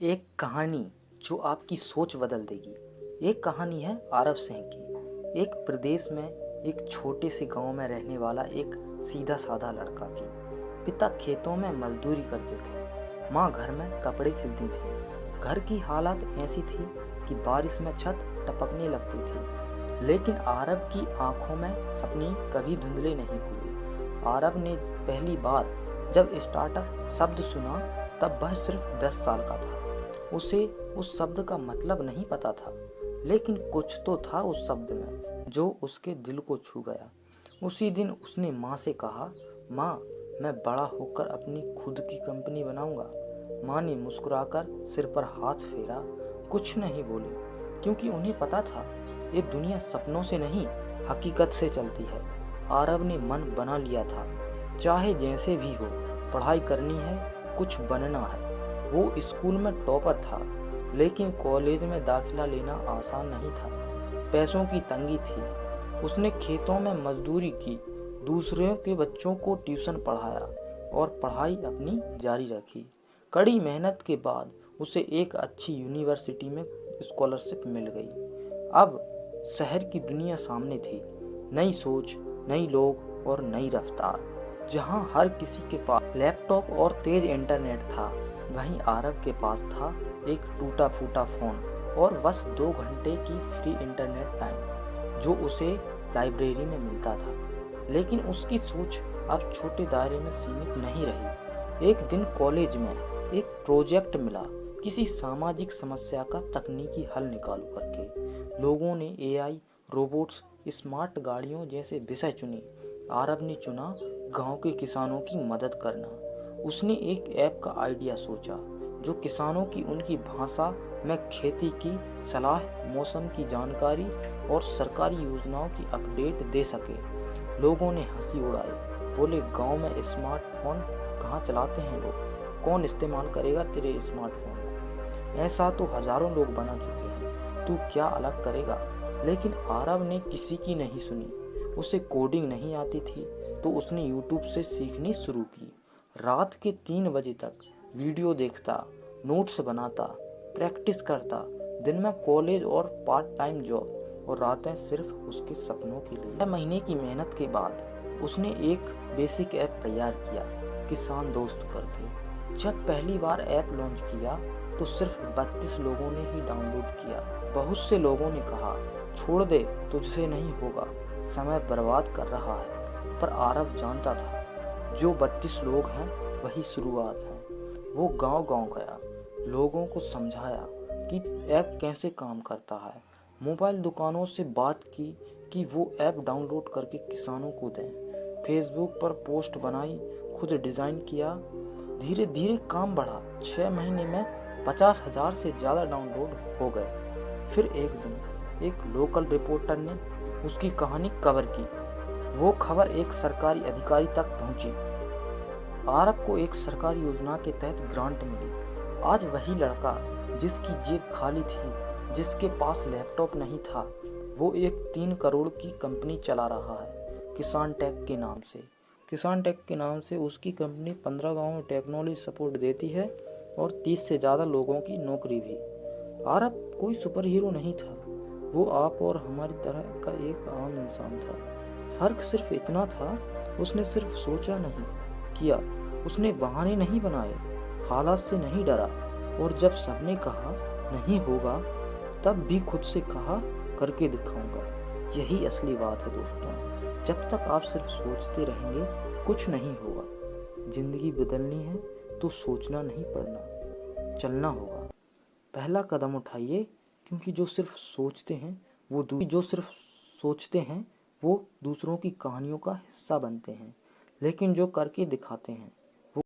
एक कहानी जो आपकी सोच बदल देगी। एक कहानी है आरव सिंह की। एक प्रदेश में एक छोटे से गांव में रहने वाला एक सीधा साधा लड़का की। पिता खेतों में मजदूरी करते थे, माँ घर में कपड़े सिलती थी। घर की हालत ऐसी थी कि बारिश में छत टपकने लगती थी, लेकिन आरव की आंखों में सपने कभी धुंधले नहीं हुए। आरव ने पहली बार जब स्टार्टअप शब्द सुना तब वह सिर्फ 10 साल का था। उसे उस शब्द का मतलब नहीं पता था, लेकिन कुछ तो था उस शब्द में जो उसके दिल को छू गया। उसी दिन उसने माँ से कहा, माँ, मैं बड़ा होकर अपनी खुद की कंपनी बनाऊंगा। माँ ने मुस्कुराकर सिर पर हाथ फेरा, कुछ नहीं बोली, क्योंकि उन्हें पता था ये दुनिया सपनों से नहीं हकीकत से चलती है। आरव ने मन बना लिया था, चाहे जैसे भी हो, पढ़ाई करनी है, कुछ बनना है। वो स्कूल में टॉपर था, लेकिन कॉलेज में दाखिला लेना आसान नहीं था। पैसों की तंगी थी। उसने खेतों में मजदूरी की, दूसरों के बच्चों को ट्यूशन पढ़ाया और पढ़ाई अपनी जारी रखी। कड़ी मेहनत के बाद उसे एक अच्छी यूनिवर्सिटी में स्कॉलरशिप मिल गई। अब शहर की दुनिया सामने थी, नई सोच, नई लोग और नई रफ्तार। जहां हर किसी के पास लैपटॉप और तेज इंटरनेट था, वहीं आरव के पास था एक टूटा फूटा फोन और बस 2 घंटे की फ्री इंटरनेट टाइम जो उसे लाइब्रेरी में मिलता था। लेकिन उसकी सोच अब छोटे दायरे में सीमित नहीं रही। एक दिन कॉलेज में एक प्रोजेक्ट मिला, किसी सामाजिक समस्या का तकनीकी हल निकालो करके। लोगों ने एआई, रोबोट्स, स्मार्ट गाड़ियों जैसे विषय चुने। आरव ने चुना गांव के किसानों की मदद करना। उसने एक ऐप का आइडिया सोचा जो किसानों की उनकी भाषा में खेती की सलाह, मौसम की जानकारी और सरकारी योजनाओं की अपडेट दे सके। लोगों ने हंसी उड़ाई, बोले, गांव में स्मार्टफोन कहाँ चलाते हैं लोग, कौन इस्तेमाल करेगा तेरे स्मार्टफोन को, ऐसा तो हजारों लोग बना चुके हैं, तू क्या अलग करेगा। लेकिन आरव ने किसी की नहीं सुनी। उसे कोडिंग नहीं आती थी तो उसने यूट्यूब से सीखनी शुरू की। रात के 3 बजे तक वीडियो देखता, नोट्स बनाता, प्रैक्टिस करता। दिन में कॉलेज और पार्ट टाइम जॉब और रातें सिर्फ उसके सपनों के लिए। 6 महीने की मेहनत के बाद उसने एक बेसिक ऐप तैयार किया, किसान दोस्त करके। जब पहली बार ऐप लॉन्च किया तो सिर्फ 32 लोगों ने ही डाउनलोड किया। बहुत से लोगों ने कहा, छोड़ दे, तुझसे नहीं होगा, समय बर्बाद कर रहा है। पर आरव जानता था, जो 32 लोग हैं वही शुरुआत है। वो गांव-गांव गया, लोगों को समझाया कि ऐप कैसे काम करता है। मोबाइल दुकानों से बात की कि वो ऐप डाउनलोड करके किसानों को दें। फेसबुक पर पोस्ट बनाई, खुद डिज़ाइन किया। धीरे धीरे काम बढ़ा। 6 महीने में 50,000 से ज़्यादा डाउनलोड हो गए। फिर एक दिन एक लोकल रिपोर्टर ने उसकी कहानी कवर की। वो खबर एक सरकारी अधिकारी तक पहुंची। आरव को एक सरकारी योजना के तहत ग्रांट मिली। आज वही लड़का जिसकी जेब खाली थी, जिसके पास लैपटॉप नहीं था, वो एक 3 करोड़ की कंपनी चला रहा है, किसान टेक के नाम से। किसान टेक के नाम से उसकी कंपनी 15 गाँव में टेक्नोलॉजी सपोर्ट देती है और 30 से ज़्यादा लोगों की नौकरी भी। आरव कोई सुपर हीरो नहीं था, वो आप और हमारी तरह का एक आम इंसान था। फर्क सिर्फ इतना था, उसने सिर्फ सोचा नहीं, किया। उसने बहाने नहीं बनाए, हालात से नहीं डरा, और जब सबने कहा नहीं होगा, तब भी खुद से कहा करके दिखाऊंगा। यही असली बात है दोस्तों। जब तक आप सिर्फ सोचते रहेंगे, कुछ नहीं होगा। जिंदगी बदलनी है तो सोचना नहीं पड़ना, चलना होगा। पहला कदम उठाइए, क्योंकि जो सिर्फ सोचते हैं वो दूसरों की कहानियों का हिस्सा बनते हैं, लेकिन जो करके दिखाते हैं